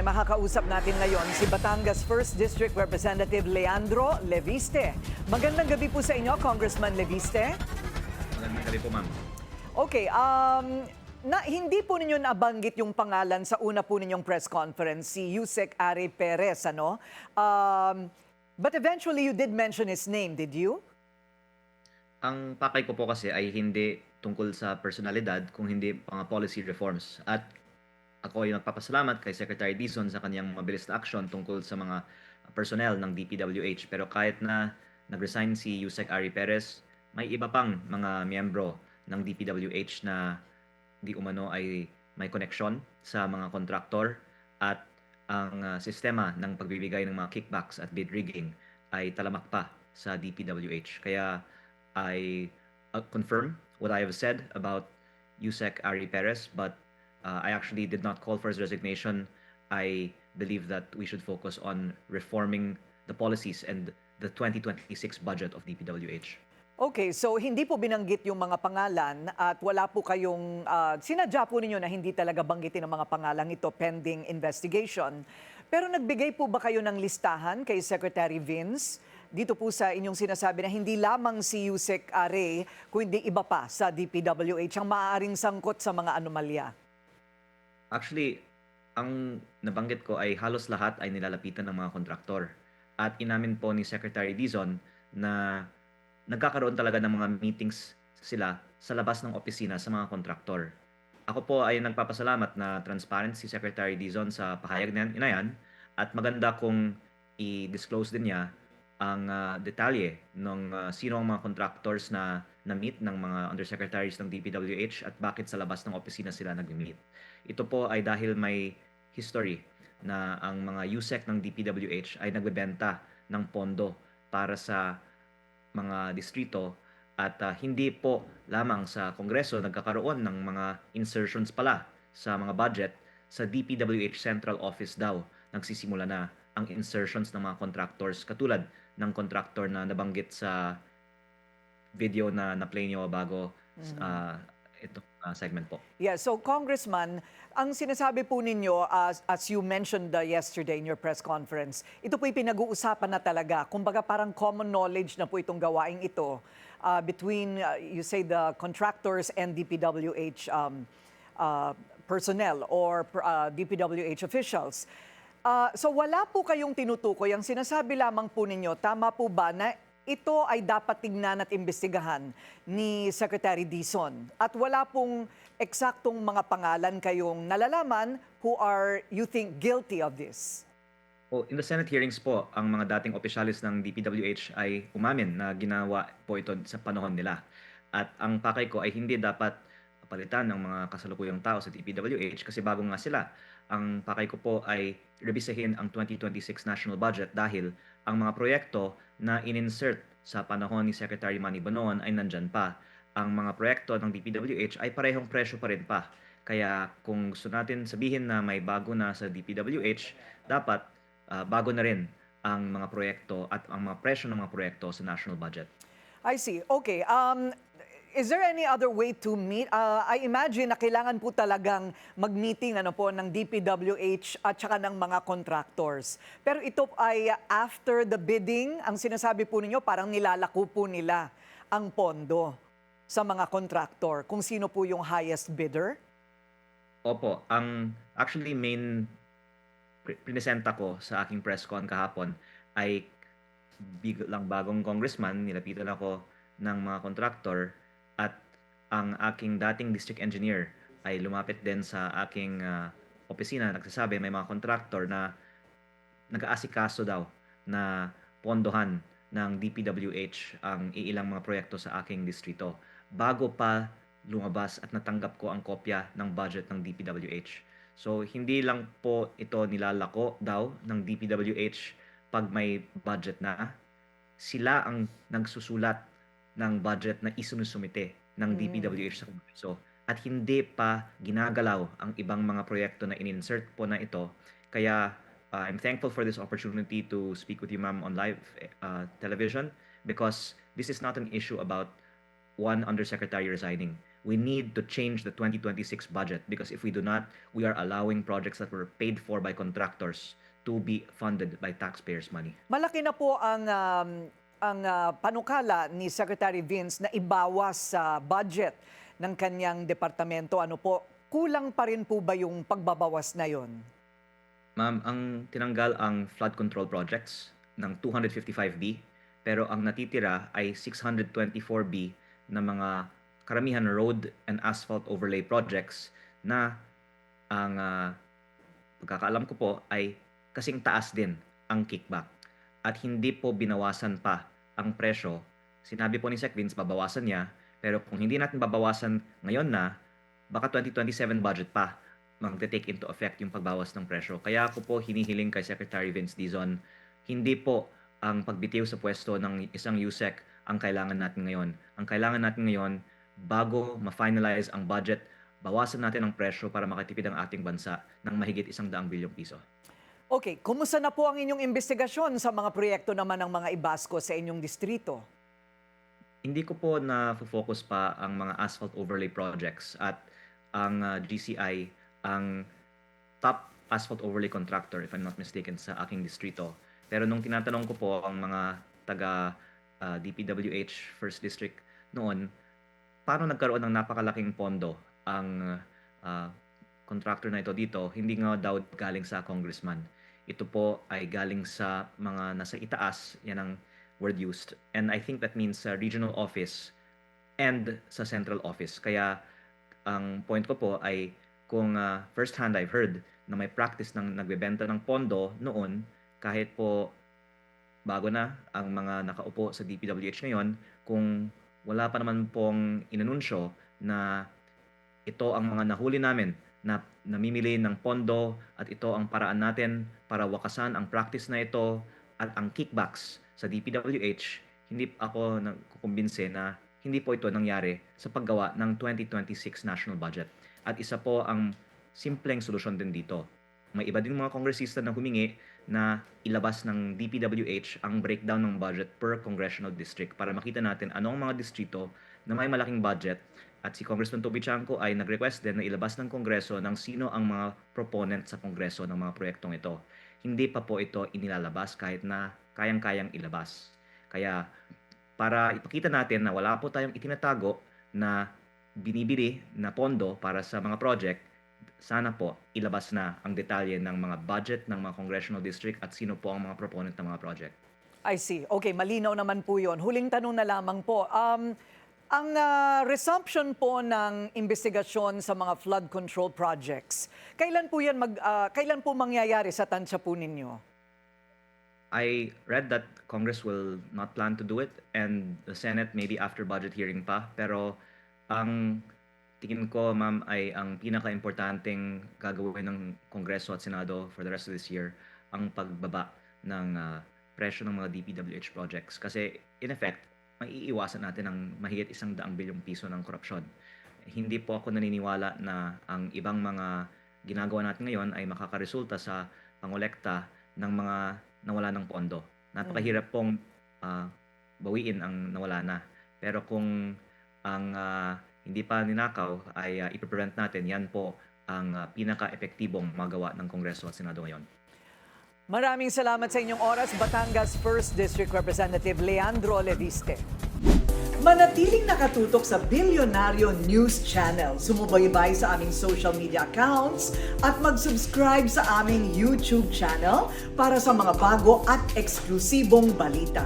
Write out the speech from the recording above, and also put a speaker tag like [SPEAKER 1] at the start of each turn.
[SPEAKER 1] Makakausap natin ngayon si Batangas 1st District Representative Leandro Leviste. Magandang gabi po sa inyo, Congressman Leviste.
[SPEAKER 2] Magandang gabi po, ma'am.
[SPEAKER 1] Okay, hindi po ninyo nabanggit yung pangalan sa una po ninyong press conference, si Yusek Ari Perez, ano? But eventually you did mention his name, did you?
[SPEAKER 2] Ang pakay ko po kasi ay hindi tungkol sa personalidad kung hindi mga policy reforms. At ako ay nagpapasalamat kay Secretary Dizon sa kanyang mabilis na aksyon tungkol sa mga personnel ng DPWH. Pero kahit na nag-resign si Yusek Ari Perez, may iba pang mga miyembro ng DPWH na di umano ay may koneksyon sa mga kontraktor at ang sistema ng pagbibigay ng mga kickbacks at bid rigging ay talamak pa sa DPWH. Kaya I confirm what I have said about Yusek Ari Perez, but I actually did not call for his resignation. I believe that we should focus on reforming the policies and the 2026 budget of DPWH.
[SPEAKER 1] Okay, so hindi po binanggit yung mga pangalan at wala po kayong, sinadya po ninyo na hindi talaga banggitin ang mga pangalan ito pending investigation. Pero nagbigay po ba kayo ng listahan kay Secretary Vince dito po sa inyong sinasabi na hindi lamang si Yusek Are, kundi iba pa sa DPWH ang maaaring sangkot sa mga anomalya?
[SPEAKER 2] Actually, ang nabanggit ko ay halos lahat ay nilalapitan ng mga kontraktor. At inamin po ni Secretary Dizon na nagkakaroon talaga ng mga meetings sila sa labas ng opisina sa mga kontraktor. Ako po ay nagpapasalamat na transparent si Secretary Dizon sa pahayag na yan at maganda kung i-disclose din niya ang detalye ng sino ang mga contractors na na-meet ng mga undersecretaries ng DPWH at bakit sa labas ng opisina sila nag-meet. Ito po ay dahil may history na ang mga USEC ng DPWH ay nagbebenta ng pondo para sa mga distrito at hindi po lamang sa Kongreso nagkakaroon ng mga insertions pala sa mga budget. Sa DPWH Central Office daw nagsisimula na ang insertions ng mga contractors katulad ng contractor na nabanggit sa video na na-play nyo bago itong segment po.
[SPEAKER 1] Yeah, so Congressman, ang sinasabi po ninyo, as you mentioned yesterday in your press conference, ito po'y pinag-uusapan na talaga. Kumbaga parang common knowledge na po itong gawaing ito between, you say, the contractors and DPWH personnel or DPWH officials. So wala po kayong tinutukoy. Ang sinasabi lamang po ninyo, tama po ba na ito ay dapat tignan at imbestigahan ni Secretary Dizon? At wala pong eksaktong mga pangalan kayong nalalaman who are, you think, guilty of this?
[SPEAKER 2] Oh, in the Senate hearings po, ang mga dating opisyalis ng DPWH ay umamin na ginawa po ito sa panahon nila. At ang pakay ko ay hindi dapat palitan ng mga kasalukuyang tao sa DPWH kasi bago nga sila. Ang pakay ko po ay rebisahin ang 2026 national budget dahil ang mga proyekto na in-insert sa panahon ni Secretary Manny Bonoan ay nandyan pa. Ang mga proyekto ng DPWH ay parehong presyo pa rin pa. Kaya kung gusto natin sabihin na may bago na sa DPWH, dapat bago na rin ang mga proyekto at ang mga presyo ng mga proyekto sa national budget.
[SPEAKER 1] I see. Okay. Is there any other way to meet? I imagine na kailangan po talagang mag-meeting ng DPWH at saka ng mga contractors. Pero ito ay after the bidding, ang sinasabi po ninyo parang nilalako po nila ang pondo sa mga contractor kung sino po yung highest bidder?
[SPEAKER 2] Opo, ang actually main prinesenta ko sa aking press con kahapon ay biglang bagong congressman, nilapitan ako ng mga contractor at ang aking dating district engineer ay lumapit din sa aking opisina. Nagsasabi may mga contractor na nag-aasikaso daw na pondohan ng DPWH ang iilang mga proyekto sa aking distrito bago pa lumabas at natanggap ko ang kopya ng budget ng DPWH. So hindi lang po ito nilalako daw ng DPWH pag may budget na. Sila ang nagsusulat ng budget na isinusumite ng DPWH sa Kongreso at hindi pa ginagalaw ang ibang mga proyekto na in-insert po na ito. Kaya I'm thankful for this opportunity to speak with you, ma'am, on live television because this is not an issue about one undersecretary resigning. we need to change the 2026 budget because if we do not, we are allowing projects that were paid for by contractors to be funded by taxpayers' money.
[SPEAKER 1] Malaki na po ang panukala ni Secretary Vince na ibawas sa budget ng kanyang departamento. Ano po, kulang pa rin po ba yung pagbabawas na yon?
[SPEAKER 2] Ma'am, ang tinanggal ang flood control projects ng 255B, pero ang natitira ay 624B na mga karamihan road and asphalt overlay projects na ang pagkakaalam ko po ay kasing taas din ang kickback at hindi po binawasan pa ang presyo. Sinabi po ni Sec Vince, babawasan niya, pero kung hindi natin babawasan ngayon na, baka 2027 budget pa mag-take into effect yung pagbawas ng presyo. Kaya ako po hinihiling kay Secretary Vince Dizon, hindi po ang pagbitiw sa pwesto ng isang USEC ang kailangan natin ngayon. Ang kailangan natin ngayon, bago ma-finalize ang budget, bawasan natin ang presyo para makatipid ang ating bansa ng mahigit 100 bilyong piso.
[SPEAKER 1] Okay, kumusta na po ang inyong investigasyon sa mga proyekto naman ng mga IBASCO sa inyong distrito?
[SPEAKER 2] Hindi ko po na-focus pa ang mga asphalt overlay projects at ang GCI ang top asphalt overlay contractor, if I'm not mistaken, sa aking distrito. Pero nung tinatanong ko po ang mga taga DPWH First District noon, paano nagkaroon ng napakalaking pondo ang contractor na ito dito, hindi nga daw galing sa congressman. Ito po ay galing sa mga nasa itaas, yan ang word used. And I think that means sa regional office and sa central office. Kaya ang point ko po ay kung first hand I've heard na may practice ng nagbebenta ng pondo noon, kahit po bago na ang mga nakaupo sa DPWH ngayon, kung wala pa naman pong inanunsyo na ito ang mga nahuli namin na namimili ng pondo at ito ang paraan natin para wakasan ang practice na ito at ang kickbacks sa DPWH, hindi ako nagkukumbinse na hindi po ito nangyari sa paggawa ng 2026 national budget. At isa po ang simpleng solusyon din dito. May iba din mga kongresista na humingi na ilabas ng DPWH ang breakdown ng budget per congressional district para makita natin ano ang mga distrito na may malaking budget. At si Congressman Toby Chanco ay nag-request din na ilabas ng Kongreso ng sino ang mga proponent sa Kongreso ng mga proyektong ito. Hindi pa po ito inilalabas kahit na kayang-kayang ilabas. Kaya para ipakita natin na wala po tayong itinatago na binibili na pondo para sa mga project, sana po ilabas na ang detalye ng mga budget ng mga congressional district at sino po ang mga proponent ng mga project.
[SPEAKER 1] I see. Okay, malinaw naman po yun. Huling tanong na lamang po. Ang resumption po ng investigasyon sa mga flood control projects, kailan po mangyayari sa tansya po ninyo?
[SPEAKER 2] I read that Congress will not plan to do it and the Senate maybe after budget hearing pa. Pero ang tingin ko, ma'am, ay ang pinaka-importanting gagawin ng Kongreso at Senado for the rest of this year ang pagbaba ng presyo ng mga DPWH projects. Kasi in effect, maiiwasan natin ang mahigit 100 bilyong piso ng korupsyon. Hindi po ako naniniwala na ang ibang mga ginagawa natin ngayon ay makakaresulta sa pangolekta ng mga nawala ng pondo. Napakahirap pong bawiin ang nawala na. Pero kung ang hindi pa ninakaw ay ipiprevent natin, yan po ang pinaka-epektibong magawa ng Kongreso at Senado ngayon.
[SPEAKER 1] Maraming salamat sa inyong oras, Batangas 1st District Representative Leandro Leviste. Manatiling nakatutok sa Bilyonaryo News Channel. Sumubaybay sa aming social media accounts at mag-subscribe sa aming YouTube channel para sa mga bago at eksklusibong balita.